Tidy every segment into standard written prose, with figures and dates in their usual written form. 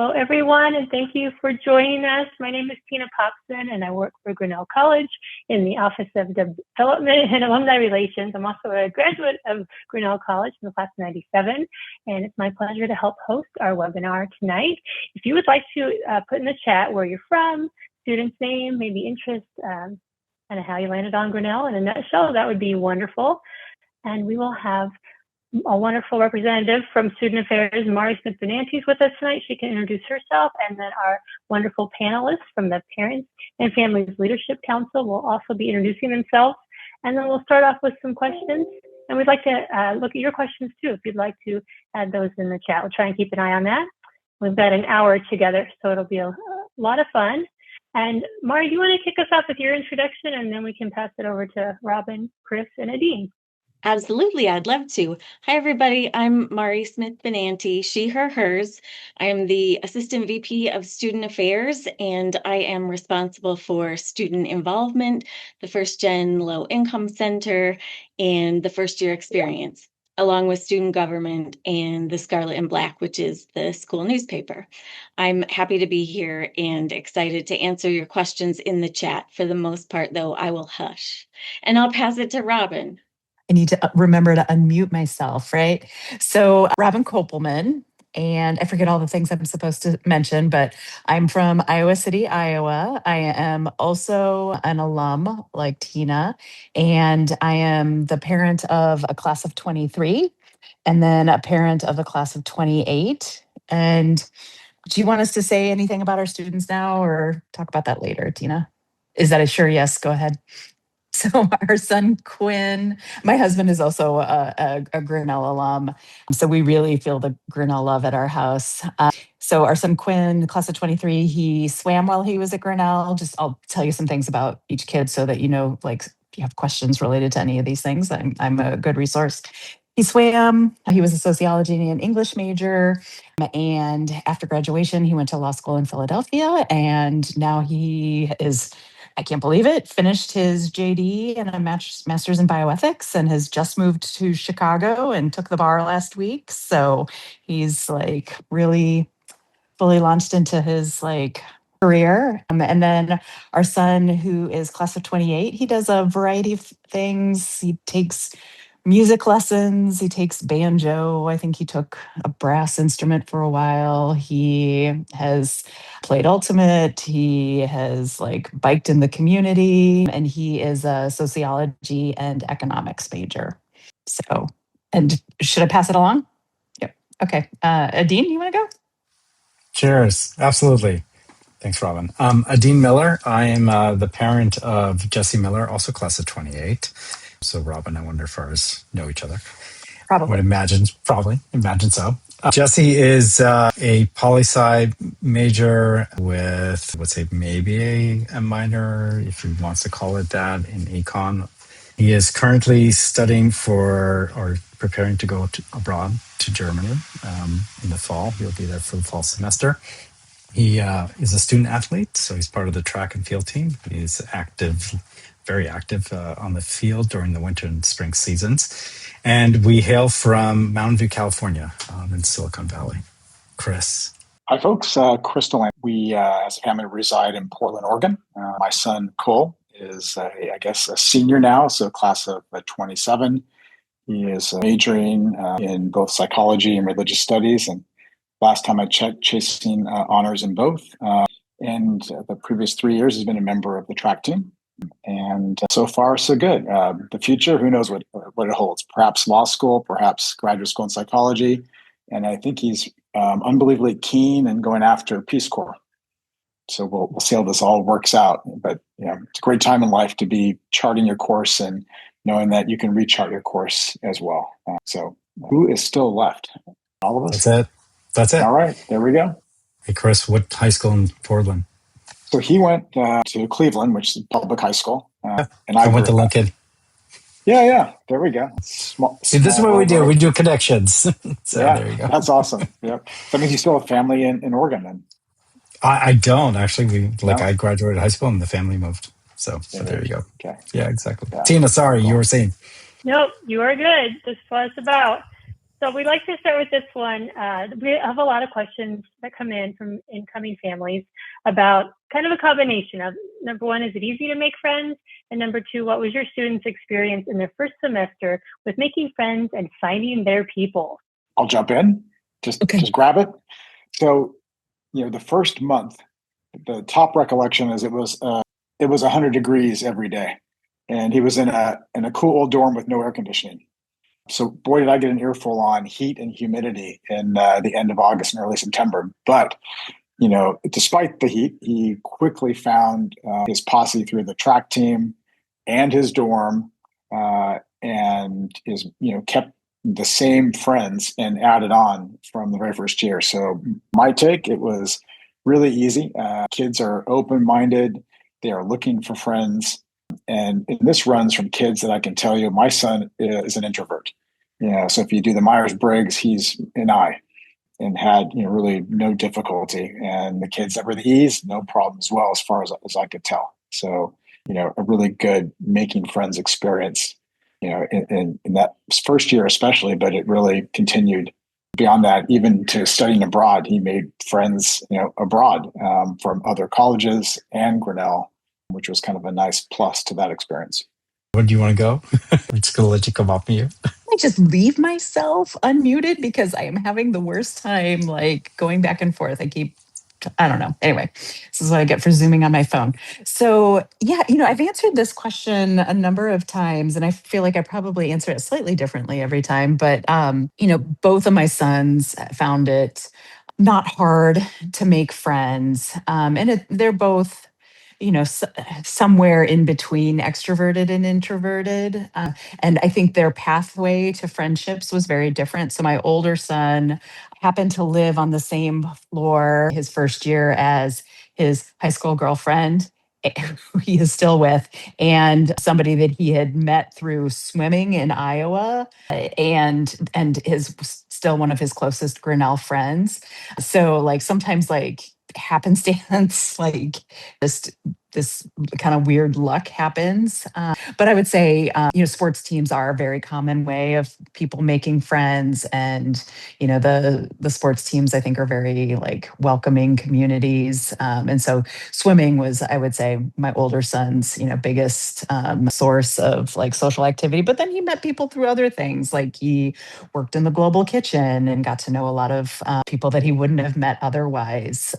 Hello, everyone, and thank you for joining us. My name is Tina Popson, and I work for Grinnell College in the Office of Development and Alumni Relations. I'm also a graduate of Grinnell College in the class of 97, and it's my pleasure to help host our webinar tonight. If you would like to put in the chat where you're from, student's name, maybe interest, and how you landed on Grinnell in a nutshell, that would be wonderful. And we will have a wonderful representative from Student Affairs, Mari Smith-Benanti, is with us tonight. She can introduce herself, and then our wonderful panelists from the Parents and Families Leadership Council will also be introducing themselves. And then we'll start off with some questions, and we'd like to look at your questions too, if you'd like to add those in the chat. We'll try and keep an eye on that. We've got an hour together, so it'll be a lot of fun. And Mari, do you want to kick us off with your introduction, and then we can pass it over to Robin, Chris, and Adine? Absolutely, I'd love to. Hi, everybody. I'm Mari Smith-Benanti, she, her, hers. I am the Assistant VP of Student Affairs, and I am responsible for student involvement, the First Gen Low Income Center, and the First Year Experience, along with student government and the Scarlet and Black, which is the school newspaper. I'm happy to be here and excited to answer your questions in the chat. For the most part, though, I will hush. And I'll pass it to Robin. I need to remember to unmute myself, right? So Robin Kopelman, and I forget all the things I'm supposed to mention, but I'm from Iowa City, Iowa. I am also an alum like Tina, and I am the parent of a class of 23, and then a parent of the class of 28. And do you want us to say anything about our students now or talk about that later, Tina? Is that a sure yes? Go ahead. So our son, Quinn, my husband is also a Grinnell alum. So we really feel the Grinnell love at our house. So our son, Quinn, class of 23, he swam while he was at Grinnell. I'll tell you some things about each kid so that, like if you have questions related to any of these things, I'm a good resource. He swam, he was a sociology and English major. And after graduation, he went to law school in Philadelphia. And now he is, I can't believe it, finished his JD and a master's in bioethics and has just moved to Chicago and took the bar last week. So he's like really fully launched into his career. And then our son, who is class of 28, he does a variety of things. He takes music lessons, he takes banjo. I think he took a brass instrument for a while. He has played ultimate. He has biked in the community, and he is a sociology and economics major. So, and should I pass it along? Yep. Okay. Adine, you want to go? Cheers. Absolutely. Thanks, Robin. Adine Miller. I am the parent of Jesse Miller, also class of 28. So, Robin, I wonder if ours know each other. Probably. Imagine so. Jesse is a poli-sci major with, let's say, maybe a minor, if he wants to call it that, in econ. He is currently studying for or preparing to go abroad to Germany in the fall. He'll be there for the fall semester. He is a student athlete, so he's part of the track and field team. He's active, very active on the field during the winter and spring seasons. And we hail from Mountain View, California, in Silicon Valley. Chris. Hi, folks. Chris DeLand. We, as a family, reside in Portland, Oregon. My son, Cole, is, a senior now, so class of 27. He is majoring in both psychology and religious studies. And last time I checked, chasing honors in both. And the previous 3 years, he's been a member of the track team. And so far, so good. The future, who knows what it holds? Perhaps law school, perhaps graduate school in psychology. And I think he's unbelievably keen and going after Peace Corps. So we'll see how this all works out. But it's a great time in life to be charting your course and knowing that you can rechart your course as well. So who is still left? All of us? That's it. All right, there we go. Hey, Chris, what high school in Portland? So he went to Cleveland, which is a public high school. And I went to Lincoln. Yeah. There we go. See, this is what we do. We do connections. So yeah, there you go. That's awesome. Yep. That means you still have family in Oregon then. I don't actually. I graduated high school and the family moved. So there you go. Okay. Yeah, exactly. Yeah. Tina, sorry, you were saying. Nope, you are good. That's what it's about. So we'd like to start with this one. We have a lot of questions that come in from incoming families about kind of a combination of, number one, is it easy to make friends? And number two, what was your students' experience in their first semester with making friends and finding their people? I'll jump in. Just grab it. So, the first month, the top recollection is it was 100 degrees every day, and he was in a cool old dorm with no air conditioning. So, boy, did I get an earful on heat and humidity in the end of August and early September. But despite the heat, he quickly found his posse through the track team and his dorm, and kept the same friends and added on from the very first year. So my take, it was really easy. Kids are open-minded. They are looking for friends. And this runs from kids that I can tell you, my son is an introvert. So if you do the Myers-Briggs, he's an I, and had really no difficulty. And the kids that were the E's, no problem as well, as far as I could tell. So a really good making friends experience. In that first year especially, but it really continued beyond that, even to studying abroad. He made friends, abroad from other colleges and Grinnell, which was kind of a nice plus to that experience. Where do you want to go? I'm just going to let you come off mute. I just leave myself unmuted because I am having the worst time, going back and forth. I don't know. Anyway, this is what I get for zooming on my phone. So yeah, I've answered this question a number of times, and I feel like I probably answer it slightly differently every time. But both of my sons found it not hard to make friends, and they're both somewhere in between extroverted and introverted. And I think their pathway to friendships was very different. So my older son happened to live on the same floor his first year as his high school girlfriend, who he is still with, and somebody that he had met through swimming in Iowa, and is still one of his closest Grinnell friends. So sometimes happenstance, this kind of weird luck happens. But I would say, sports teams are a very common way of people making friends. And, the sports teams, I think, are very welcoming communities. And so swimming was, I would say, my older son's, biggest source of social activity. But then he met people through other things. He worked in the global kitchen and got to know a lot of people that he wouldn't have met otherwise.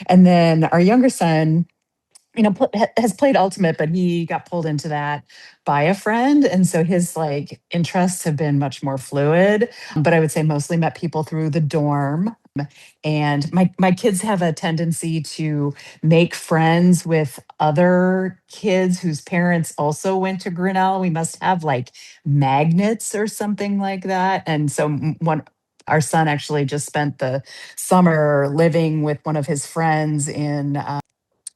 And then our younger son, has played ultimate, but he got pulled into that by a friend. And so his interests have been much more fluid, but I would say mostly met people through the dorm. And my kids have a tendency to make friends with other kids whose parents also went to Grinnell. We must have magnets or something like that. And so our son actually just spent the summer living with one of his friends in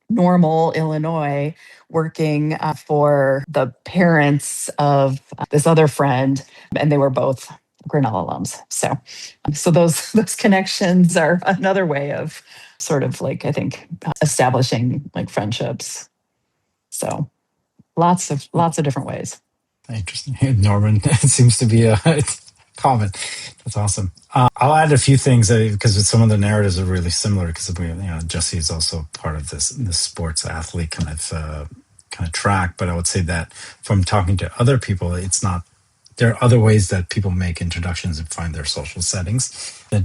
Normal, Illinois, working for the parents of this other friend, and they were both Grinnell alums. So those connections are another way of sort of I think establishing friendships. So lots of different ways. Interesting. Norman, it seems to be common. That's awesome. I'll add a few things because some of the narratives are really similar because Jesse is also part of this sports athlete kind of track. But I would say that from talking to other people, it's not. There are other ways that people make introductions and find their social settings. That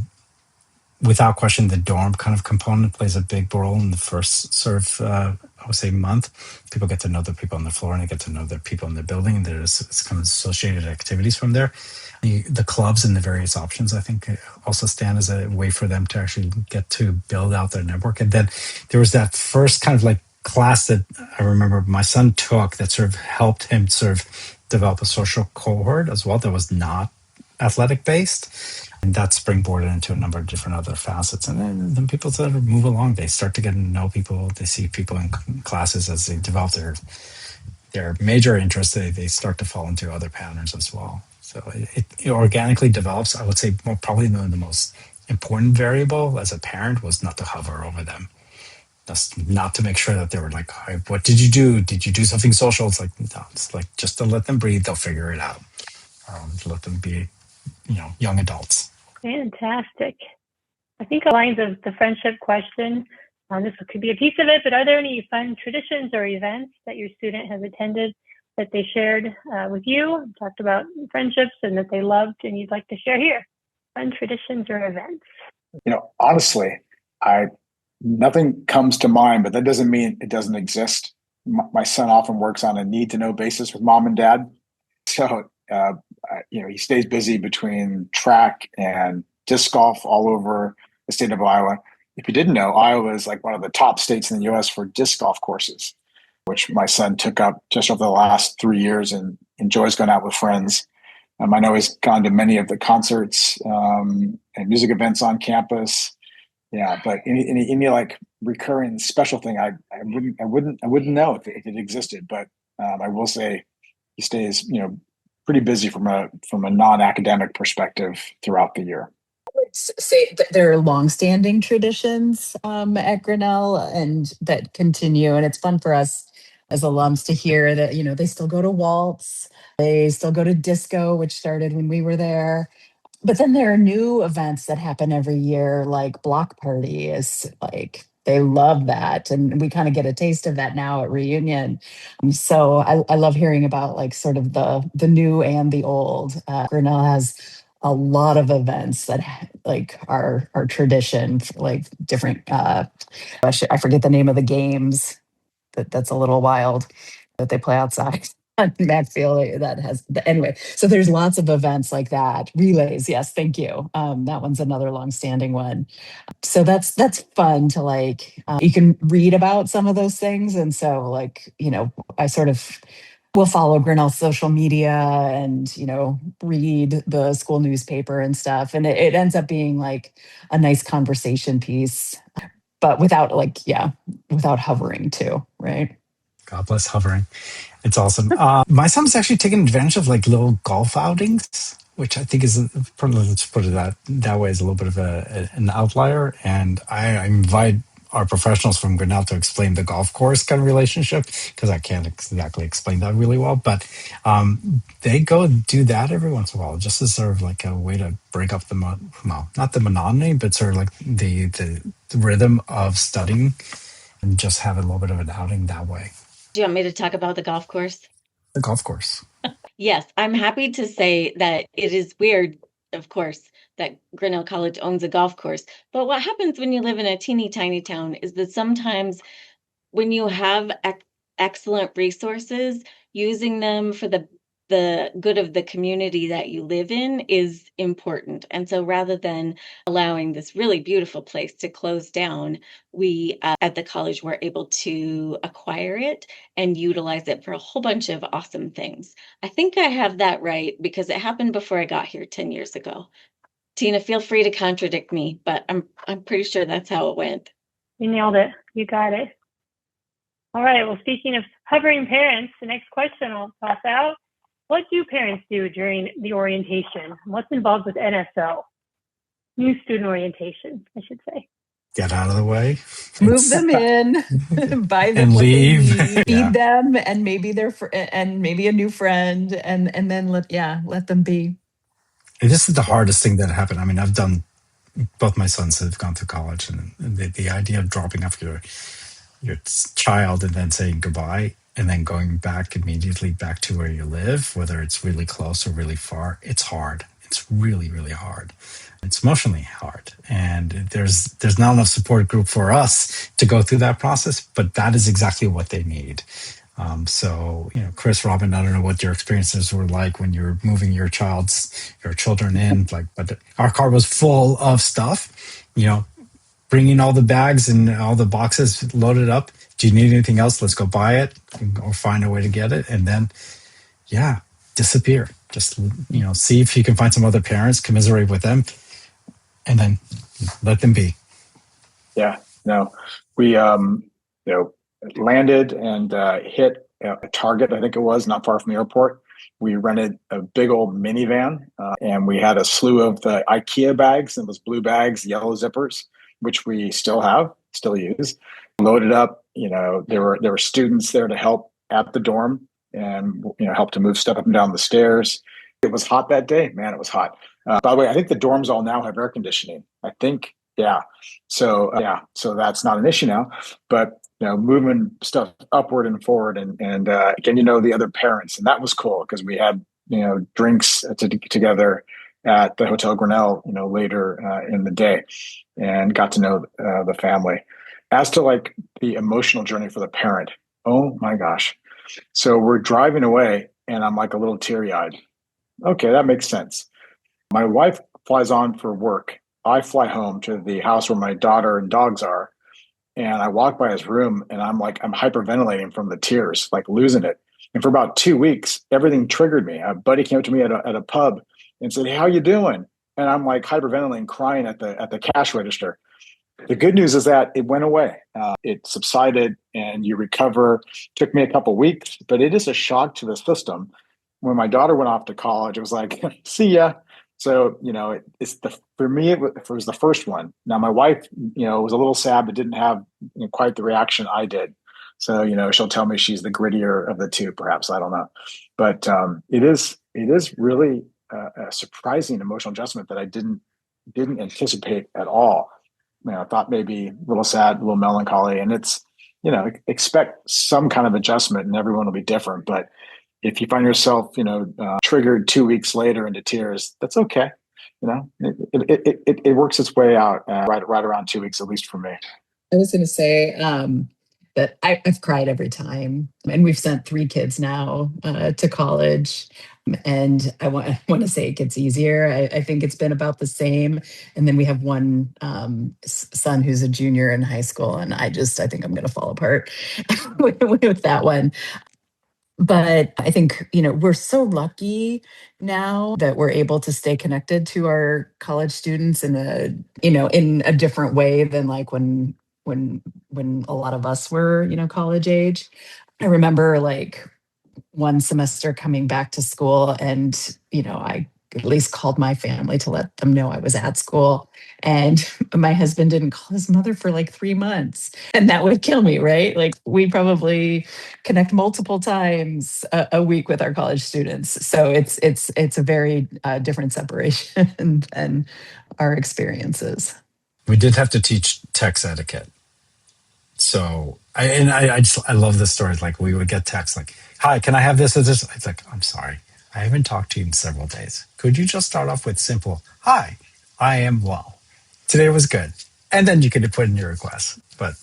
without question, the dorm kind of component plays a big role in the first sort of, I would say, month. People get to know the people on the floor and they get to know the people in the building, and there's kind of associated activities from there. The clubs and the various options, I think, also stand as a way for them to actually get to build out their network. And then there was that first kind of class that I remember my son took that sort of helped him sort of develop a social cohort as well that was not athletic based. And that springboarded into a number of different other facets. And then people sort of move along. They start to get to know people. They see people in classes as they develop their major interests. They start to fall into other patterns as well. So it organically develops. I would say probably the most important variable as a parent was not to hover over them. Just not to make sure that they were "Hi, what did you do? Did you do something social?" It's no, it's just to let them breathe. They'll figure it out. Let them be young adults. Fantastic. I think along the friendship question, this could be a piece of it, but are there any fun traditions or events that your student has attended that they shared with you, talked about friendships and that they loved and you'd like to share here? Fun traditions or events? Honestly, nothing comes to mind, but that doesn't mean it doesn't exist. My son often works on a need-to-know basis with mom and dad. So, he stays busy between track and disc golf all over the state of Iowa. If you didn't know, Iowa is like one of the top states in the U.S. for disc golf courses, which my son took up just over the last 3 years and enjoys going out with friends. I know he's gone to many of the concerts and music events on campus. Yeah, but any like recurring special thing, I wouldn't know if it existed. But I will say he stays pretty busy from a non-academic perspective throughout the year. I would say that there are longstanding traditions at Grinnell and that continue, and it's fun for us as alums to hear that they still go to waltz, they still go to disco, which started when we were there. But then there are new events that happen every year, like block party is like they love that, and we kind of get a taste of that now at reunion. So I love hearing about like sort of the new and the old. Grinnell has a lot of events that like are tradition, like different. I forget the name of the games. That's a little wild that they play outside on Macfield. That has anyway. So there's lots of events like that. Relays, yes, thank you. That one's another long-standing one. So that's fun to like. You can read about some of those things, and so like I sort of will follow Grinnell's social media and read the school newspaper and stuff, and it ends up being like a nice conversation piece, but without without hovering too, right? God bless hovering. It's awesome. My son's actually taken advantage of like little golf outings, which I think is, let's put it that way, is a little bit of an outlier. And I invite our professionals from Grinnell to explain the golf course kind of relationship, because I can't exactly explain that really well. But they go do that every once in a while, just as sort of like a way to break up not the monotony, but sort of like the rhythm of studying, and just have a little bit of an outing that way. Do you want me to talk about the golf course? The golf course. Yes, I'm happy to say that it is weird, of course, that Grinnell College owns a golf course. But what happens when you live in a teeny tiny town is that sometimes when you have excellent resources, using them for the good of the community that you live in is important. And so rather than allowing this really beautiful place to close down, we at the college were able to acquire it and utilize it for a whole bunch of awesome things. I think I have that right because it happened before I got here 10 years ago. Tina, feel free to contradict me, but I'm pretty sure that's how it went. You nailed it. You got it. All right. Well, speaking of hovering parents, the next question I'll toss out. What do parents do during the orientation? What's involved with NSO? New student orientation, I should say. Get out of the way. Move them in, buy them and what leave. They need, Yeah. feed them, and maybe and maybe a new friend, and then let them be. This is the hardest thing that happened. I mean, I've done, both my sons have gone to college, and the idea of dropping off your child and then saying goodbye and then going back immediately back to where you live, whether it's really close or really far, it's hard. It's really, really hard. It's emotionally hard. And there's not enough support group for us to go through that process, but that is exactly what they need. So, Chris, Robin, I don't know what your experiences were like when you were moving your children in, but our car was full of stuff, bringing all the bags and all the boxes loaded up. Do you need anything else? Let's go buy it or find a way to get it. And then, disappear. Just, see if you can find some other parents, commiserate with them, and then let them be. Yeah, no, we, landed and hit a Target, I think it was, not far from the airport. We rented a big old minivan, and we had a slew of the IKEA bags and those blue bags, yellow zippers, which we still use. Loaded up, there were students there to help at the dorm and help to move stuff up and down the stairs. It was hot that day, man. It was hot. By the way, I think the dorms all now have air conditioning. I think, yeah. So so that's not an issue now. But moving stuff upward and forward, and again, the other parents, and that was cool because we had drinks together at the Hotel Grinnell, later in the day, and got to know the family. As to like the emotional journey for the parent, oh my gosh! So we're driving away, and I'm like a little teary-eyed. Okay, that makes sense. My wife flies on for work. I fly home to the house where my daughter and dogs are. And I walk by his room and I'm hyperventilating from the tears, like losing it. And for about 2 weeks, everything triggered me. A buddy came up to me at a pub and said, "Hey, how you doing?" And I'm like hyperventilating, crying at the cash register. The good news is that it went away. It subsided and you recover. Took me a couple of weeks, but it is a shock to the system. When my daughter went off to college, it was like, see ya. So, for me, it was the first one. Now, my wife, was a little sad, but didn't have quite the reaction I did. So, she'll tell me she's the grittier of the two, perhaps. I don't know. But it is really a surprising emotional adjustment that I didn't anticipate at all. I thought maybe a little sad, a little melancholy, and it's, expect some kind of adjustment and everyone will be different. But if you find yourself, triggered 2 weeks later into tears, that's okay. It works its way out right around 2 weeks, at least for me. I was going to say that I've cried every time, and we've sent 3 kids now to college. And I want to say it gets easier. I think it's been about the same. And then we have one son who's a junior in high school, and I think I'm going to fall apart with that one. But I think, we're so lucky now that we're able to stay connected to our college students in a different way than like when a lot of us were, college age. I remember like one semester coming back to school and, I at least called my family to let them know I was at school. And my husband didn't call his mother for like 3 months. And that would kill me, right? Like we probably connect multiple times a week with our college students. So it's a very different separation than our experiences. We did have to teach text etiquette. So I love this story. Like we would get texts like, "Hi, can I have this or this?" It's like, "I'm sorry, I haven't talked to you in several days. Could you just start off with simple, 'Hi, I am well. Today was good,'" and then you could put in your request. But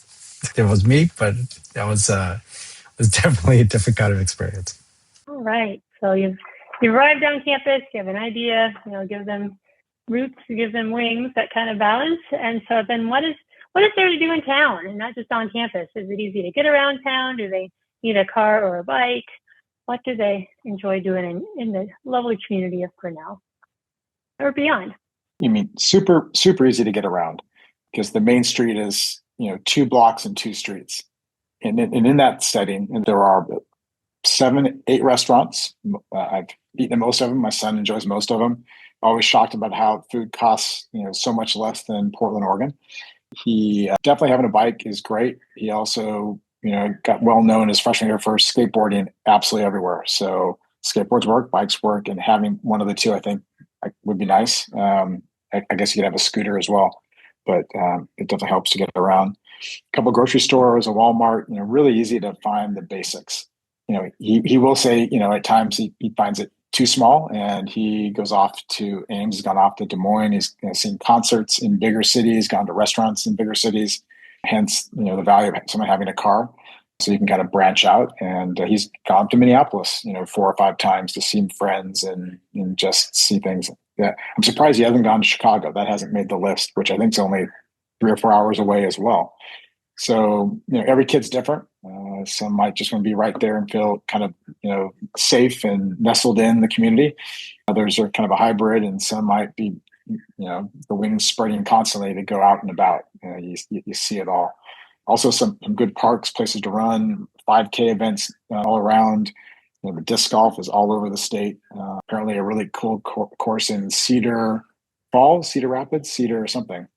it was me. But that was definitely a different kind of experience. All right. So you've arrived on campus. You have an idea. Give them roots, give them wings. That kind of balance. And so then, what is there to do in town and not just on campus? Is it easy to get around town? Do they need a car or a bike? What do they enjoy doing in the lovely community of Grinnell or beyond? You mean super, super easy to get around because the main street is, 2 blocks and 2 streets. And in that setting, there are 7, 8 restaurants. I've eaten most of them. My son enjoys most of them. Always shocked about how food costs, so much less than Portland, Oregon. He definitely having a bike is great. He also, got well known his freshman year for skateboarding absolutely everywhere. So skateboards work, bikes work, and having one of the two, I think, would be nice. I guess you could have a scooter as well, but it definitely helps to get around. A couple of grocery stores, a Walmart, really easy to find the basics. He will say, at times he finds it too small and he goes off to Ames. He's gone off to Des Moines. He's seen concerts in bigger cities, gone to restaurants in bigger cities. Hence, the value of someone having a car. So you can kind of branch out. And he's gone to Minneapolis, 4 or 5 times to see friends and just see things. Yeah, I'm surprised he hasn't gone to Chicago. That hasn't made the list, which I think is only 3 or 4 hours away as well. So, every kid's different. Some might just want to be right there and feel kind of, safe and nestled in the community. Others are kind of a hybrid, and some might be, the wings spreading constantly to go out and about. You see it all. Also, some good parks, places to run, 5K events all around. The disc golf is all over the state. Apparently, a really cool course in Cedar Falls, Cedar Rapids, Cedar or something.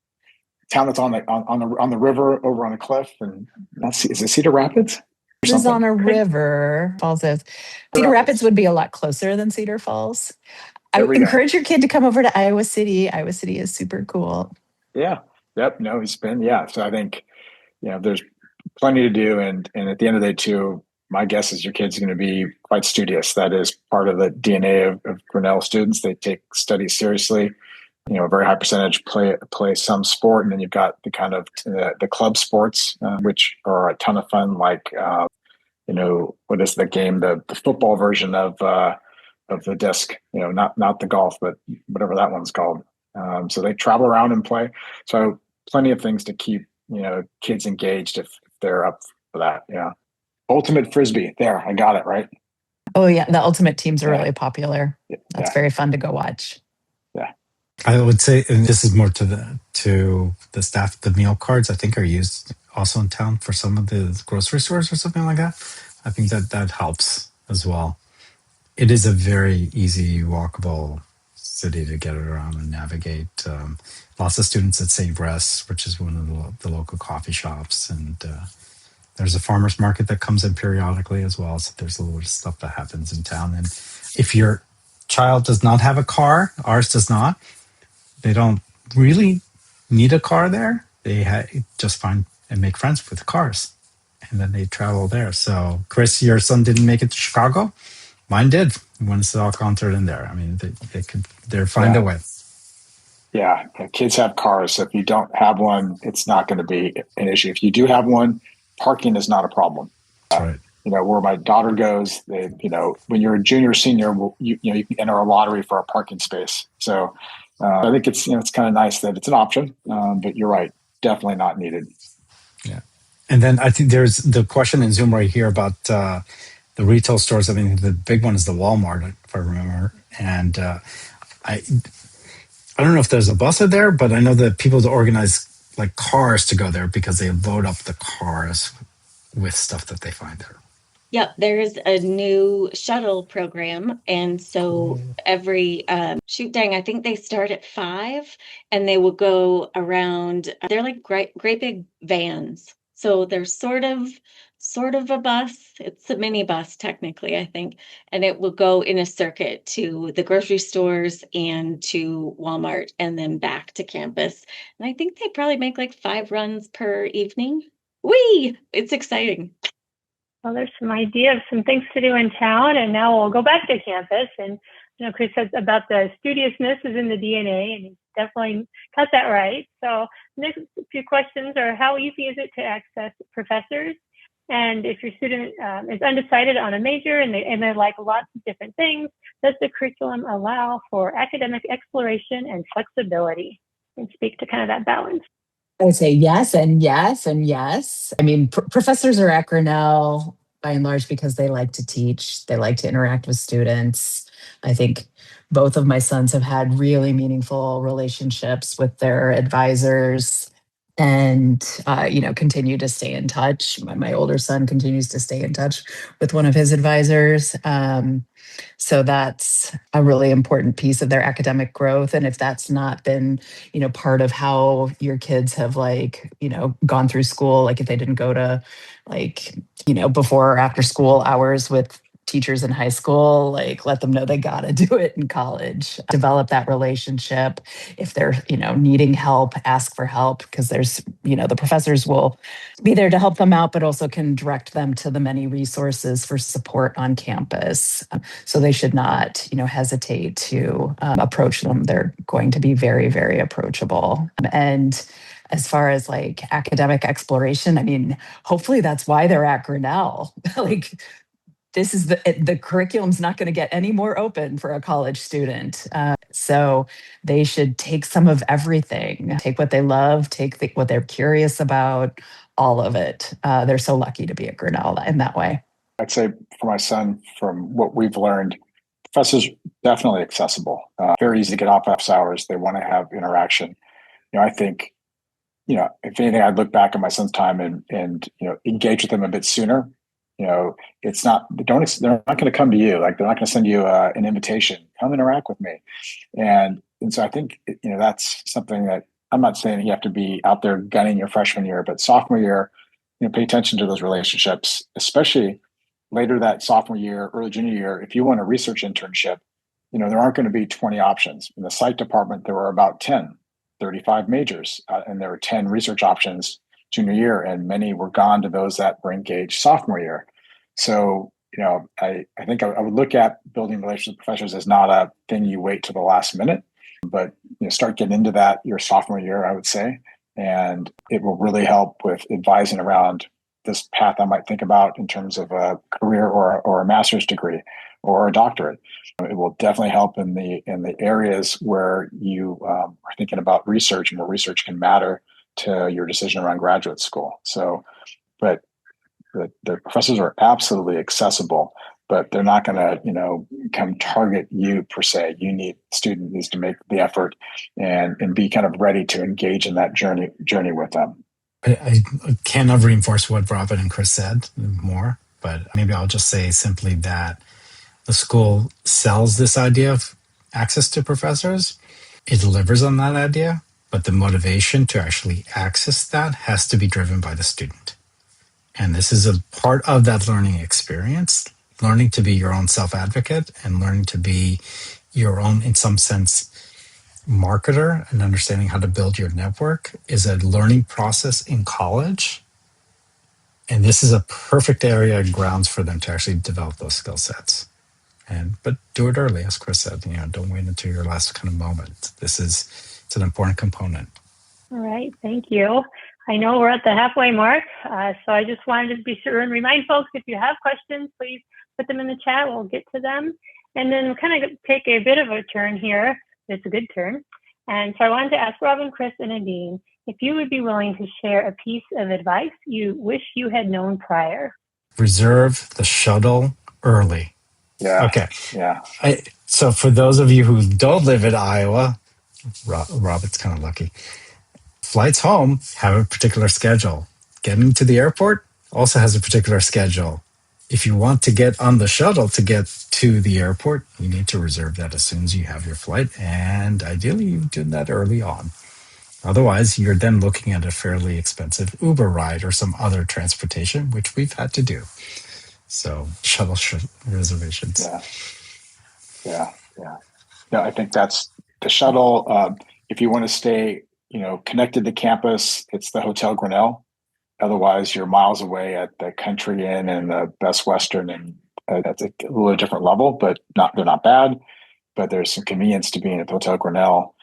Town that's on the river over on a cliff, and is it Cedar Rapids? This is on a river. Falls is. Cedar Rapids would be a lot closer than Cedar Falls. I There would we go. encourage your kid to come over to Iowa City. Iowa City is super cool. Yeah. Yep. No, he's been, yeah. So I think, there's plenty to do. And at the end of the day, too, my guess is your kid's going to be quite studious. That is part of the DNA of Grinnell students. They take studies seriously. A very high percentage play some sport, and then you've got the kind of the club sports, which are a ton of fun. Like what is the game? The football version of the disc. Not the golf, but whatever that one's called. So they travel around and play. So plenty of things to keep kids engaged if they're up for that. Yeah. Ultimate frisbee. There, I got it right. Oh yeah, the ultimate teams are Yeah. really popular. That's Yeah. very fun to go watch. Yeah. I would say, and this is more to the staff, the meal cards I think are used also in town for some of the grocery stores or something like that. I think that helps as well. It is a very easy, walkable city to get around and navigate. Lots of students at St. Breast, which is one of the local coffee shops, and there's a farmer's market that comes in periodically as well. So there's a little stuff that happens in town. And if your child does not have a car, ours does not, they don't really need a car there. They just find and make friends with cars, and then they travel there. So, Chris, your son didn't make it to Chicago. Mine did. When it's all concert in there. I mean, they find a way. Yeah, kids have cars. So if you don't have one, it's not going to be an issue. If you do have one, parking is not a problem. That's right. Where my daughter goes, when you're a junior or senior, you can enter a lottery for a parking space. So I think it's kind of nice that it's an option, but you're right, definitely not needed. Yeah, and then I think there's the question in Zoom right here about the retail stores. I mean, the big one is the Walmart, if I remember, and I don't know if there's a bus there, but I know that people organize like cars to go there because they load up the cars with stuff that they find there. Yep, there's a new shuttle program. And so every shoot, dang, I think they start at 5 and they will go around. They're like great big vans. So they're sort of a bus. It's a mini bus, technically, I think. And it will go in a circuit to the grocery stores and to Walmart and then back to campus. And I think they probably make like 5 runs per evening. Whee! It's exciting. Well, there's some idea of some things to do in town, and now we'll go back to campus. And Chris said about the studiousness is in the DNA, and he definitely got that right. So next few questions are: how easy is it to access professors? And if your student is undecided on a major and they like lots of different things, does the curriculum allow for academic exploration and flexibility? And speak to kind of that balance. I would say yes and yes and yes. I mean, professors are at Grinnell by and large because they like to teach, they like to interact with students. I think both of my sons have had really meaningful relationships with their advisors and continue to stay in touch. My older son continues to stay in touch with one of his advisors. So that's a really important piece of their academic growth. And if that's not been, part of how your kids have gone through school, like if they didn't go to before or after school hours with teachers in high school, let them know they got to do it in college. Develop that relationship. If they're, needing help, ask for help because there's, the professors will be there to help them out, but also can direct them to the many resources for support on campus. So they should not, hesitate to approach them. They're going to be very, very approachable. And as far as academic exploration, I mean, hopefully that's why they're at Grinnell. This is the curriculum's not going to get any more open for a college student. So they should take some of everything, take what they love, take what they're curious about, all of it. They're so lucky to be at Grinnell in that way. I'd say for my son, from what we've learned, professors definitely accessible, very easy to get off hours. They want to have interaction. I think, if anything, I'd look back at my son's time and engage with them a bit sooner. It's not, they're not going to come to you. They're not going to send you an invitation, come interact with me. And so I think, that's something that I'm not saying you have to be out there gunning your freshman year, but sophomore year, pay attention to those relationships, especially later that sophomore year, early junior year. If you want a research internship, there aren't going to be 20 options. In the psych department, there were about 10, 35 majors, and there were 10 research options junior year, and many were gone to those that were engaged sophomore year. So, I think I would look at building relationships with professors as not a thing you wait to the last minute, but start getting into that your sophomore year, I would say, and it will really help with advising around this path I might think about in terms of a career or a master's degree or a doctorate. It will definitely help in the areas where you are thinking about research and where research can matter to your decision around graduate school. So, but the professors are absolutely accessible, but they're not going to, come target you per se. Student needs to make the effort and be kind of ready to engage in that journey with them. I cannot reinforce what Robin and Chris said more, but maybe I'll just say simply that the school sells this idea of access to professors. It delivers on that idea, but the motivation to actually access that has to be driven by the student. And this is a part of that learning experience, learning to be your own self-advocate and learning to be your own, in some sense, marketer and understanding how to build your network is a learning process in college. And this is a perfect area and grounds for them to actually develop those skill sets. But do it early, as Chris said, don't wait until your last kind of moment. It's an important component. All right, thank you. I know we're at the halfway mark, so I just wanted to be sure and remind folks, if you have questions, please put them in the chat. We'll get to them. And then we'll kind of take a bit of a turn here. It's a good turn. And so I wanted to ask Robin, Chris, and Nadine, if you would be willing to share a piece of advice you wish you had known prior. Reserve the shuttle early. Yeah. Okay. Yeah. So for those of you who don't live in Iowa, Robin's kind of lucky. Flights home have a particular schedule. Getting to the airport also has a particular schedule. If you want to get on the shuttle to get to the airport, you need to reserve that as soon as you have your flight. And ideally, you do that early on. Otherwise, you're then looking at a fairly expensive Uber ride or some other transportation, which we've had to do. So shuttle reservations. Yeah. I think that's the shuttle. If you want to stay, connected to campus, it's the Hotel Grinnell. Otherwise, you're miles away at the Country Inn and the Best Western, and that's a little different level, but they're not bad. But there's some convenience to being at the Hotel Grinnell,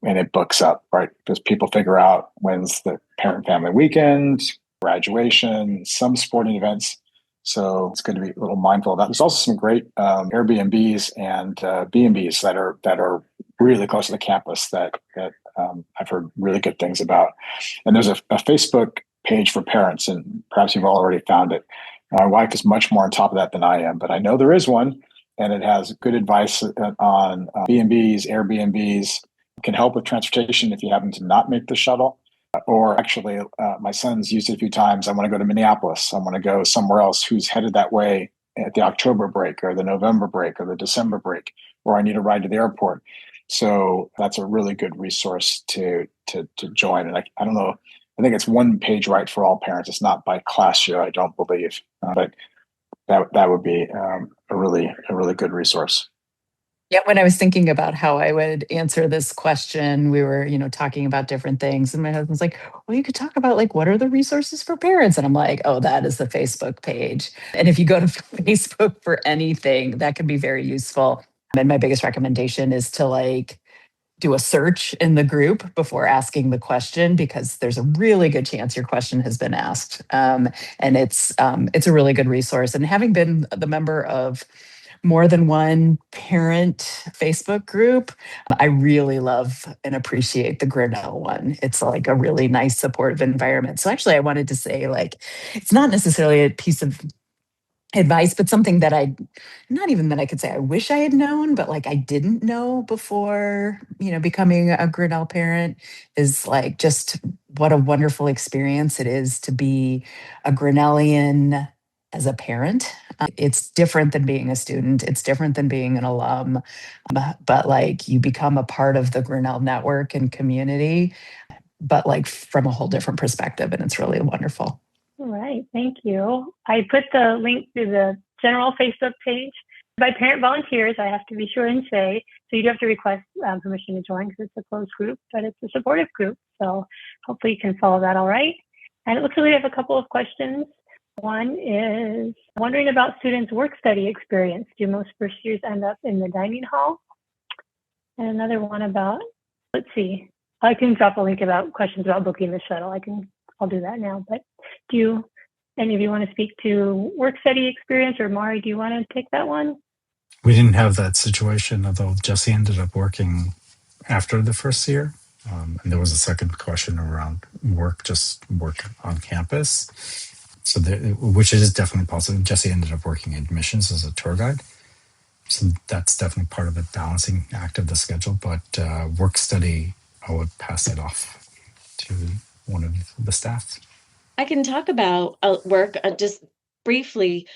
and it books up, right? Because people figure out when's the parent-family weekend, graduation, some sporting events. So it's good to be a little mindful of that. There's also some great Airbnbs and B&Bs that are really close to the campus that I've heard really good things about. And there's a Facebook page for parents, and perhaps you've already found it. My wife is much more on top of that than I am, but I know there is one, and it has good advice on B&Bs, Airbnbs, can help with transportation if you happen to not make the shuttle. Or actually, my son's used it a few times. I want to go to Minneapolis. I want to go somewhere else who's headed that way at the October break or the November break or the December break, or I need a ride to the airport. So that's a really good resource to join. And I don't know, I think it's one page right for all parents. It's not by class year, I don't believe, but that would be a really good resource. Yeah, when I was thinking about how I would answer this question, we were, talking about different things. And my husband's like, well, you could talk about what are the resources for parents? And I'm like, oh, that is the Facebook page. And if you go to Facebook for anything, that can be very useful. And my biggest recommendation is to do a search in the group before asking the question, because there's a really good chance your question has been asked. And it's a really good resource. And having been the member of more than one parent Facebook group, I really love and appreciate the Grinnell one. It's a really nice supportive environment. So actually I wanted to say it's not necessarily a piece of advice, but something that not even that I could say I wish I had known, but I didn't know before, becoming a Grinnell parent, is just what a wonderful experience it is to be a Grinnellian as a parent. It's different than being a student. It's different than being an alum, but you become a part of the Grinnell network and community, but from a whole different perspective. And it's really wonderful. All right, thank you. I put the link to the general Facebook page By parent volunteers, I have to be sure and say, so you do have to request permission to join because it's a closed group, but it's a supportive group. So hopefully you can follow that all right. And it looks like we have a couple of questions. One is wondering about students' work-study experience. Do most first years end up in the dining hall? And another one about, let's see, I can drop a link about questions about booking the shuttle. I'll do that now. But do any of you want to speak to work-study experience, or Mari, do you want to take that one? We didn't have that situation, although Jesse ended up working after the first year. And there was a second question around work on campus. So, which is definitely possible. Jesse ended up working admissions as a tour guide. So that's definitely part of the balancing act of the schedule. But work study, I would pass it off to one of the staff. I can talk about work just briefly.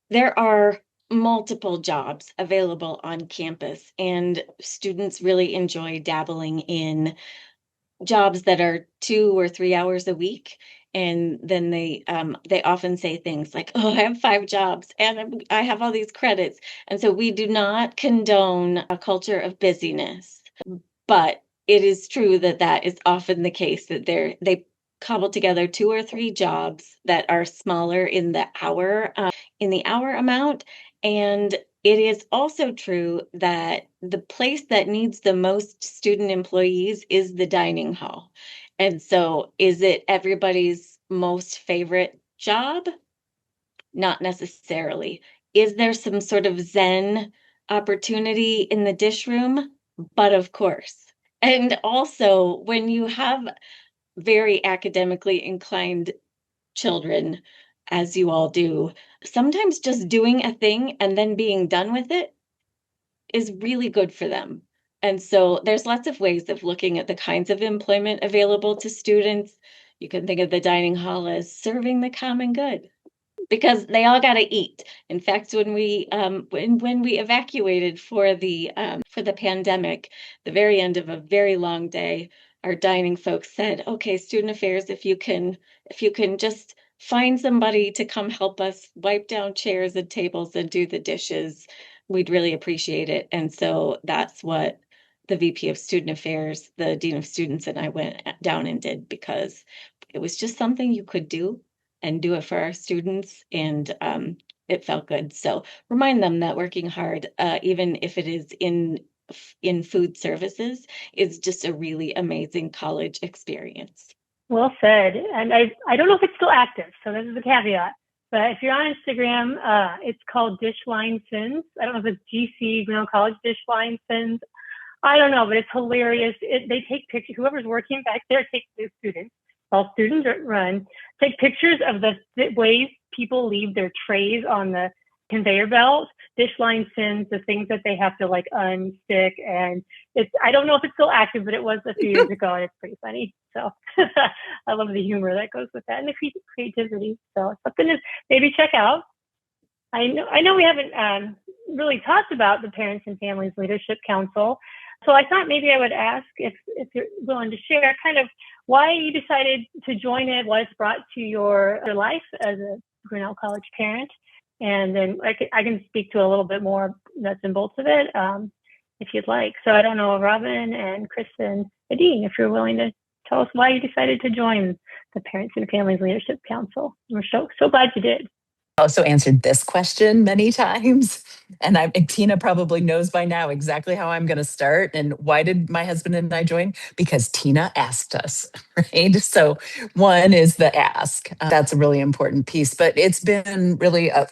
There are multiple jobs available on campus, and students really enjoy dabbling in jobs that are 2 or 3 hours a week. And then they often say things like, "Oh, I have 5 jobs and I have all these credits." And so we do not condone a culture of busyness, but it is true that that is often the case, that they cobble together 2 or 3 jobs that are smaller in the hour amount. And it is also true that the place that needs the most student employees is the dining hall. And so is it everybody's most favorite job? Not necessarily. Is there some sort of Zen opportunity in the dish room? But of course. And also, when you have very academically inclined children, as you all do, sometimes just doing a thing and then being done with it is really good for them. And so there's lots of ways of looking at the kinds of employment available to students. You can think of the dining hall as serving the common good, because they all got to eat. In fact, when we evacuated for the pandemic, the very end of a very long day, our dining folks said, "Okay, student affairs, if you can just find somebody to come help us wipe down chairs and tables and do the dishes, we'd really appreciate it." And so that's what the VP of Student Affairs, the Dean of Students, and I went down and did, because it was just something you could do and do it for our students, and it felt good. So remind them that working hard, even if it is in food services, is just a really amazing college experience. Well said. And I don't know if it's still active, so this is a caveat. But if you're on Instagram, it's called Dishline Sins. I don't know if it's GC, Grinnell College Dishline Sins. I don't know, but it's hilarious. They take pictures. Whoever's working back there takes the students. All students run. Take pictures of the ways people leave their trays on the conveyor belt. Dishline Sins, the things that they have to like unstick. And I don't know if it's still active, but it was a few years ago, and it's pretty funny. So I love the humor that goes with that and the creativity. So it's something to maybe check out. I know we haven't really talked about the Parents and Families Leadership Council. So I thought maybe I would ask if you're willing to share kind of why you decided to join it, what it's brought to your life as a Grinnell College parent. And then I can speak to a little bit more nuts and bolts of it if you'd like. So I don't know, Robin and Kristen, Adine, if you're willing to tell us why you decided to join the Parents and Families Leadership Council. We're so glad you did. Also answered this question many times. And Tina probably knows by now exactly how I'm going to start. And why did my husband and I join? Because Tina asked us, right? So one is the ask. That's a really important piece. But it's been really a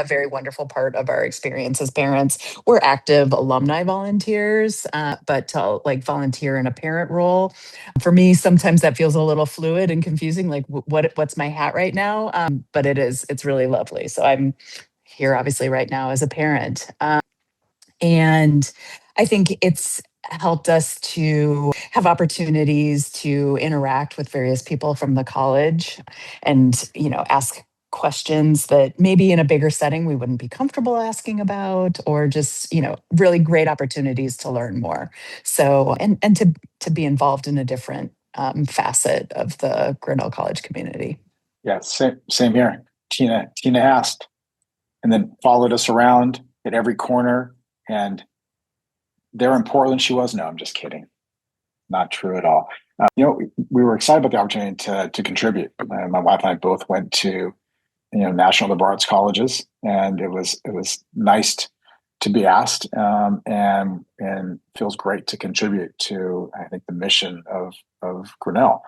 very wonderful part of our experience as parents. We're active alumni volunteers, but to like volunteer in a parent role, for me, sometimes that feels a little fluid and confusing. Like what's my hat right now? But it's really lovely. So I'm here obviously right now as a parent. And I think it's helped us to have opportunities to interact with various people from the college and, ask questions that maybe in a bigger setting we wouldn't be comfortable asking about, or just, really great opportunities to learn more. So, and to be involved in a different facet of the Grinnell College community. Yeah, same here. Tina asked, and then followed us around at every corner. And they're in Portland. She was, no, I'm just kidding. Not true at all. We were excited about the opportunity to contribute. My wife and I both went to, national liberal arts colleges, and it was nice to be asked, and feels great to contribute to, I think, the mission of Grinnell.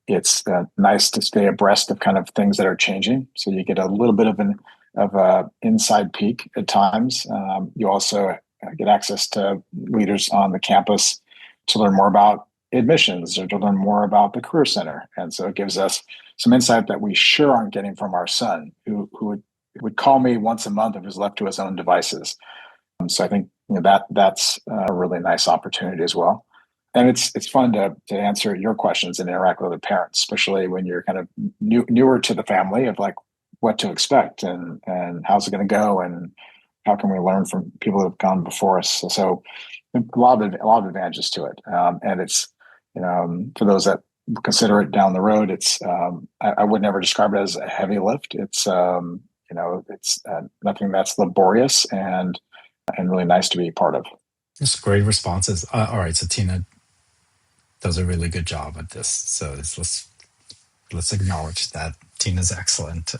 It's nice to stay abreast of kind of things that are changing, so you get a little bit of a inside peek at times. You also get access to leaders on the campus to learn more about admissions or to learn more about the Career Center. And so it gives us some insight that we sure aren't getting from our son, who would call me once a month if he was left to his own devices. So I think that's a really nice opportunity as well. And it's fun to answer your questions and interact with other parents, especially when you're kind of newer to the family, of like what to expect and how's it going to go and how can we learn from people that have gone before us. So a lot of advantages to it. And it's, for those that consider it down the road, it's I would never describe it as a heavy lift. It's it's nothing that's laborious and really nice to be a part of. Just great responses. All right, so Tina does a really good job at this. So let's acknowledge that Tina's excellent.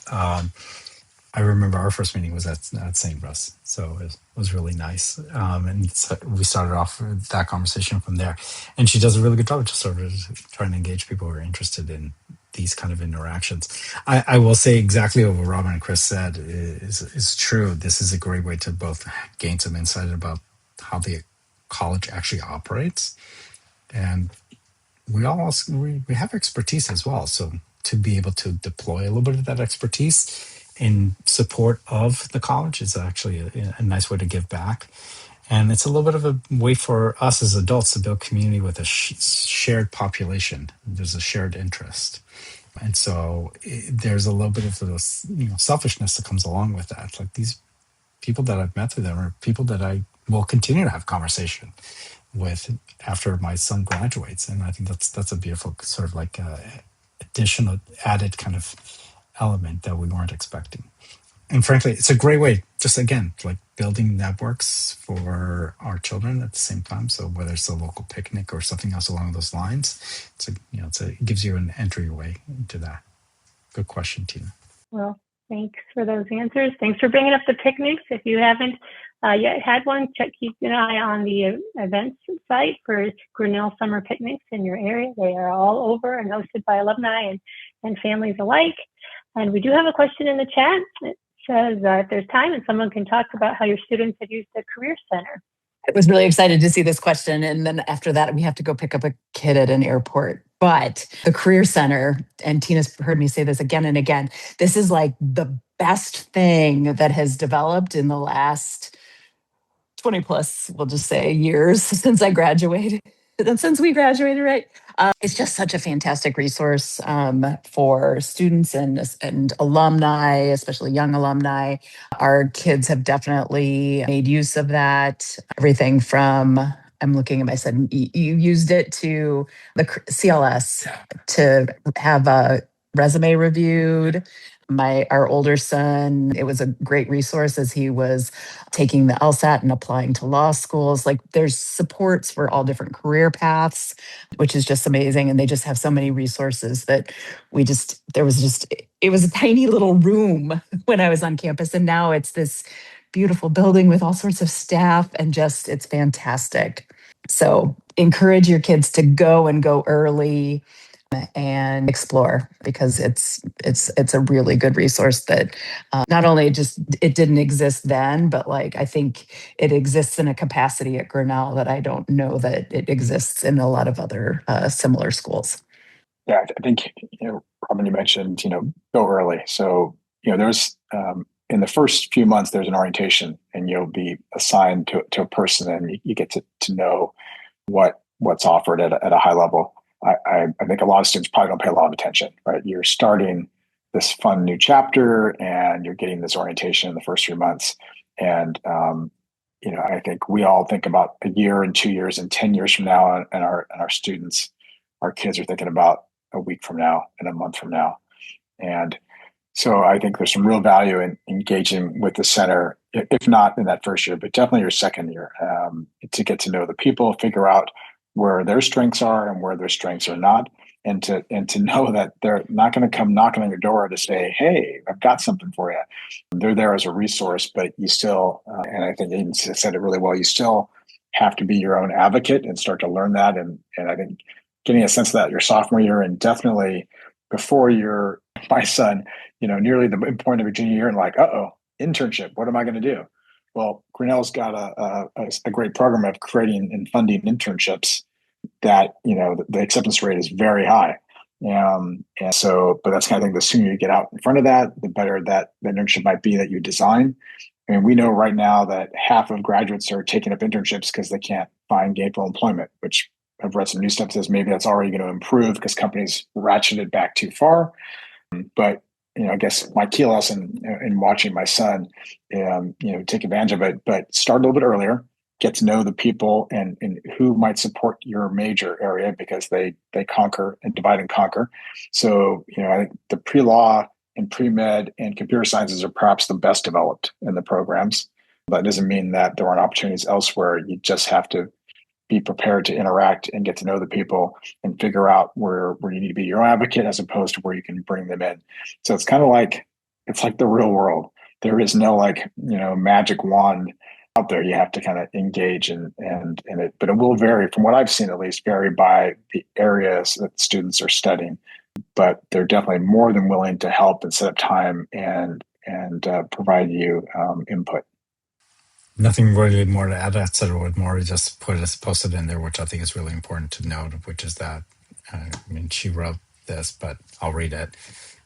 I remember our first meeting was at St. Russ, so it was really nice. And so we started off that conversation from there. And she does a really good job of just sort of trying to engage people who are interested in these kind of interactions. I will say exactly what Robin and Chris said is true. This is a great way to both gain some insight about how the college actually operates, and we have expertise as well. So to be able to deploy a little bit of that expertise in support of the college is actually a nice way to give back. And it's a little bit of a way for us as adults to build community with a shared population. There's a shared interest. And so there's a little bit of this, selfishness that comes along with that. Like, these people that I've met through them are people that I will continue to have conversation with after my son graduates. And I think that's a beautiful sort of like additional added kind of element that we weren't expecting. And frankly, it's a great way, just again, like building networks for our children at the same time. So whether it's a local picnic or something else along those lines, it gives you an entryway into that. Good question, Tina. Well, thanks for those answers. Thanks for bringing up the picnics. If you haven't yet had one, keep an eye on the events site for Grinnell summer picnics in your area. They are all over and hosted by alumni and families alike. And we do have a question in the chat. It says if there's time and someone can talk about how your students have used the Career Center. I was really excited to see this question. And then after that, we have to go pick up a kid at an airport. But the Career Center, and Tina's heard me say this again and again, this is like the best thing that has developed in the last 20 plus, we'll just say, years since I graduated. Since we graduated, right? It's just such a fantastic resource for students and alumni, especially young alumni. Our kids have definitely made use of that. Everything from, I'm looking at my son, you used it to the CLS to have a resume reviewed. Our older son, it was a great resource as he was taking the LSAT and applying to law schools. Like, there's supports for all different career paths, which is just amazing. And they just have so many resources that it was a tiny little room when I was on campus. And now it's this beautiful building with all sorts of staff, and just, it's fantastic. So encourage your kids to go early and explore, because it's a really good resource that not only it didn't exist then, but like, I think it exists in a capacity at Grinnell that I don't know that it exists in a lot of other similar schools. Yeah, I think, Robin, you mentioned, go early. So, there's in the first few months, there's an orientation, and you'll be assigned to a person, and you get to know what's offered at a high level. I think a lot of students probably don't pay a lot of attention, right? You're starting this fun new chapter, and you're getting this orientation in the first 3 months. And, I think we all think about a year and 2 years and 10 years from now, and our students, our kids are thinking about a week from now and a month from now. And so I think there's some real value in engaging with the center if not in that first year, but definitely your second year, to get to know the people, figure out where their strengths are and where their strengths are not, and to know that they're not going to come knocking on your door to say, "Hey, I've got something for you." They're there as a resource, but you still, and I think Aiden said it really well, you still have to be your own advocate and start to learn that. And I think getting a sense of that your sophomore year, and definitely before my son, nearly the point of a junior year, and like, internship, what am I going to do? Well, Grinnell's got a great program of creating and funding internships that, the acceptance rate is very high. And so, but that's kind of thing, the sooner you get out in front of that, the better that the internship might be that you design. I mean, we know right now that half of graduates are taking up internships because they can't find gainful employment, which I've read some new stuff that says maybe that's already going to improve because companies ratcheted back too far. But I guess my key lesson in watching my son, take advantage of it, but start a little bit earlier, get to know the people and who might support your major area, because they conquer and divide and conquer. So, I think the pre-law and pre-med and computer sciences are perhaps the best developed in the programs. That doesn't mean that there aren't opportunities elsewhere. You just have to be prepared to interact and get to know the people and figure out where you need to be your own advocate as opposed to where you can bring them in. So it's kind of like, it's like the real world. There is no magic wand out there. You have to kind of engage in it, but it will vary, from what I've seen at least, vary by the areas that students are studying. But they're definitely more than willing to help and set up time and provide you input. Nothing really more to add. I said it would more just post it in there, which I think is really important to note, which is that, she wrote this, but I'll read it.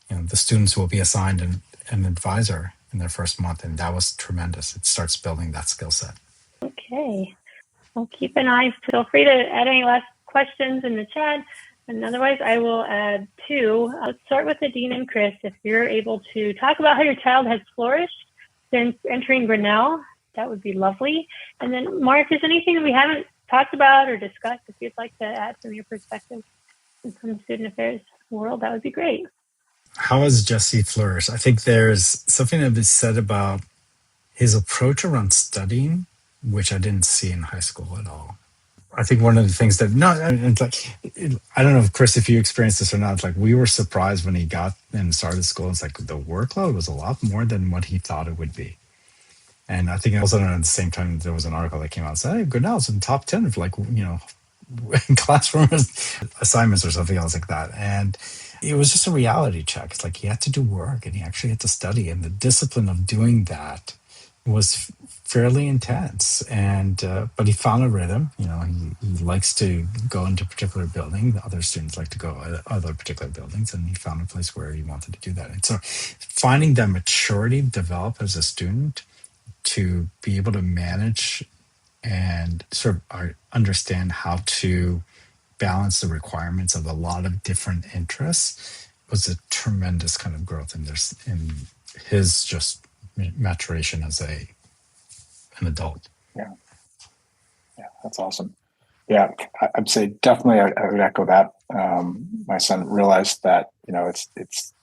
The students will be assigned an advisor in their first month, and that was tremendous. It starts building that skill set. Okay. Well, keep an eye. Feel free to add any last questions in the chat. And otherwise, I will add two. Let's start with Adine and Chris. If you're able to talk about how your child has flourished since entering Grinnell, that would be lovely. And then, Mark, is there anything that we haven't talked about or discussed, if you'd like to add from your perspective from the student affairs world, that would be great. How has Jesse flourished? I think there's something to be said about his approach around studying, which I didn't see in high school at all. I think one of the things that, I don't know if Chris, if you experienced this or not, it's like we were surprised when he got and started school. It's like the workload was a lot more than what he thought it would be. And I think also at the same time, there was an article that came out and said, hey, Grinnell's in top 10 of classroom assignments or something else like that. And it was just a reality check. It's like he had to do work and he actually had to study. And the discipline of doing that was fairly intense. And but he found a rhythm. He likes to go into a particular building. The other students like to go to other particular buildings. And he found a place where he wanted to do that. And so finding that maturity develop as a student to be able to manage and sort of understand how to balance the requirements of a lot of different interests was a tremendous kind of growth in his just maturation as an adult. Yeah, that's awesome. Yeah, I'd say definitely I would echo that. My son realized that it's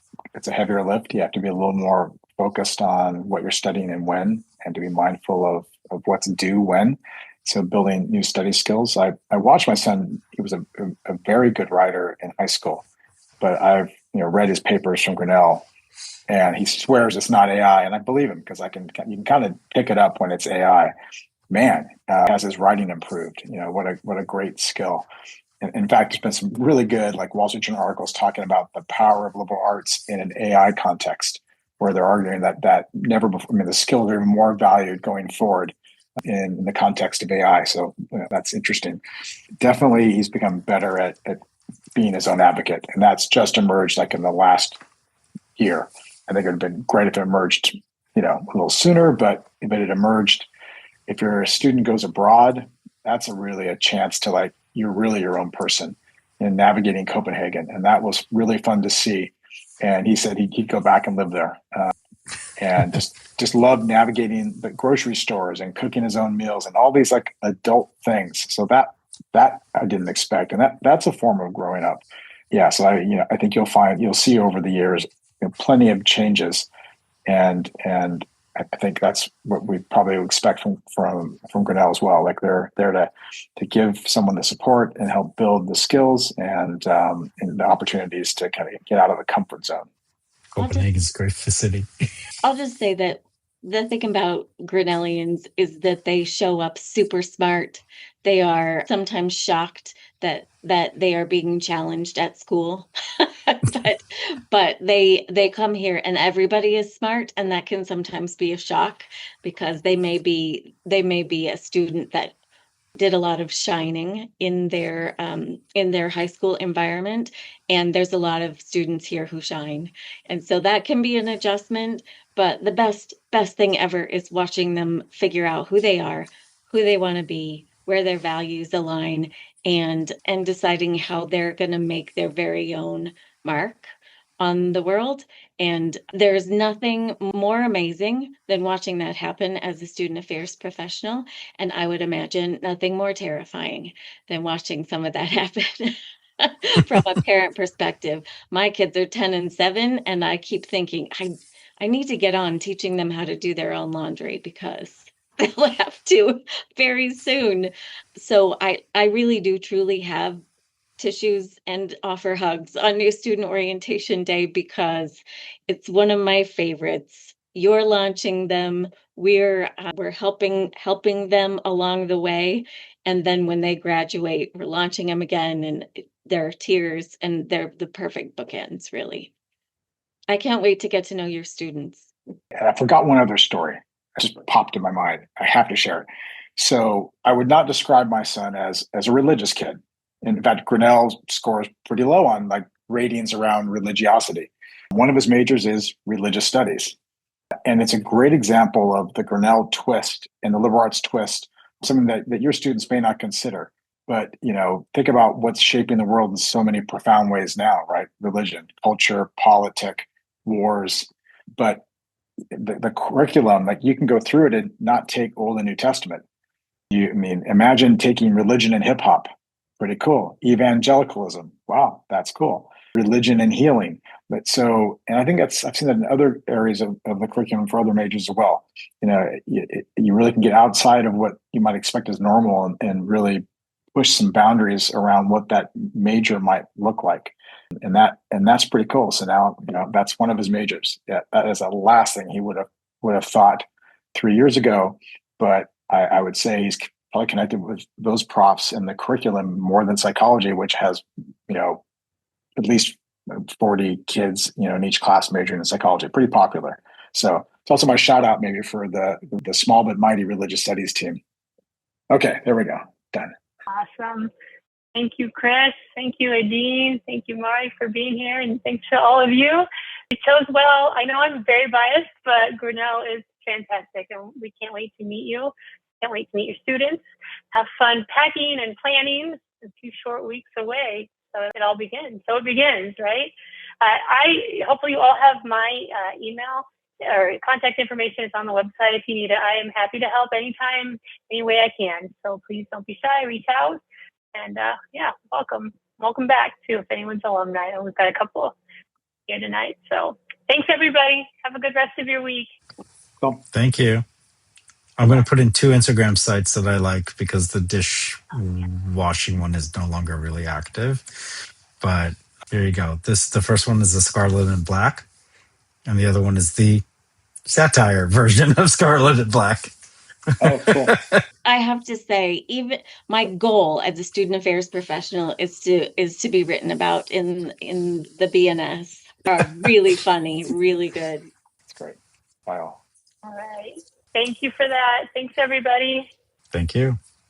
a heavier lift. You have to be a little more focused on what you're studying and when, and to be mindful of what's due when. So building new study skills. I watched my son. He was a very good writer in high school, but I've read his papers from Grinnell, and he swears it's not AI, and I believe him because you can kind of pick it up when it's AI. Man, has his writing improved? What a great skill. In fact, there's been some really good Wall Street Journal articles talking about the power of liberal arts in an AI context, where they're arguing that never before. The skills are even more valued going forward in the context of AI. So that's interesting. Definitely, he's become better at being his own advocate, and that's just emerged in the last year. I think it would have been great if it emerged, a little sooner, but it emerged. If your student goes abroad, that's really a chance to you're really your own person in navigating Copenhagen, and that was really fun to see. And he said he'd go back and live there, and just loved navigating the grocery stores and cooking his own meals and all these adult things. So that I didn't expect, and that's a form of growing up. Yeah. So I think you'll see over the years plenty of changes, and I think that's what we probably would expect from Grinnell as well. Like they're there to give someone the support and help build the skills and the opportunities to kind of get out of the comfort zone. Copenhagen's a great city. I'll just say that the thing about Grinnellians is that they show up super smart. They are sometimes shocked that they are being challenged at school. but they come here and everybody is smart, and that can sometimes be a shock because they may be a student that did a lot of shining in their high school environment, and there's a lot of students here who shine, and so that can be an adjustment. But the best thing ever is watching them figure out who they are, who they want to be, where their values align, and deciding how they're going to make their very own mark on the world. And there's nothing more amazing than watching that happen as a student affairs professional. And I would imagine nothing more terrifying than watching some of that happen from a parent perspective. My kids are 10 and 7, and I keep thinking, I need to get on teaching them how to do their own laundry because they'll have to very soon. So I really do truly have tissues and offer hugs on New Student Orientation Day because it's one of my favorites. You're launching them. We're helping them along the way, and then when they graduate, we're launching them again, and they're tears, and they're the perfect bookends. Really, I can't wait to get to know your students. And I forgot one other story. It just popped in my mind. I have to share it. So I would not describe my son as a religious kid. In fact, Grinnell scores pretty low on like ratings around religiosity. One of his majors is religious studies. And it's a great example of the Grinnell twist and the liberal arts twist, something that your students may not consider. But, think about what's shaping the world in so many profound ways now, right? Religion, culture, politics, wars. But the curriculum, like you can go through it and not take Old and New Testament. Imagine taking religion and hip hop. Pretty cool. Evangelicalism. Wow, that's cool. Religion and healing. And I think I've seen that in other areas of the curriculum for other majors as well. You really can get outside of what you might expect as normal and really push some boundaries around what that major might look like. And that's pretty cool. So now, that's one of his majors. Yeah, that is the last thing he would have thought 3 years ago. But I would say he's probably connected with those profs in the curriculum more than psychology, which has, at least 40 kids, in each class majoring in psychology. Pretty popular. So it's also my shout out maybe for the small but mighty religious studies team. Okay, there we go. Done. Awesome. Thank you, Chris. Thank you, Adine. Thank you, Mari, for being here. And thanks to all of you. You chose well. I know I'm very biased, but Grinnell is fantastic. And we can't wait to meet you. Can't wait to meet your students. Have fun packing and planning. A few short weeks away. So it all begins. So it begins, right? I hopefully you all have my email or contact information is on the website if you need it. I am happy to help anytime, any way I can. So please don't be shy, reach out. And welcome back too if anyone's alumni. And we've got a couple here tonight. So thanks everybody. Have a good rest of your week. Cool. Thank you. I'm going to put in 2 Instagram sites that I like because the dishwashing one is no longer really active. But there you go. The first one is the Scarlet and Black, and the other one is the satire version of Scarlet and Black. Oh, cool. I have to say, even my goal as a student affairs professional is to be written about in the BNS. Are really funny, really good. That's great. Wow. All right. Thank you for that. Thanks, everybody. Thank you.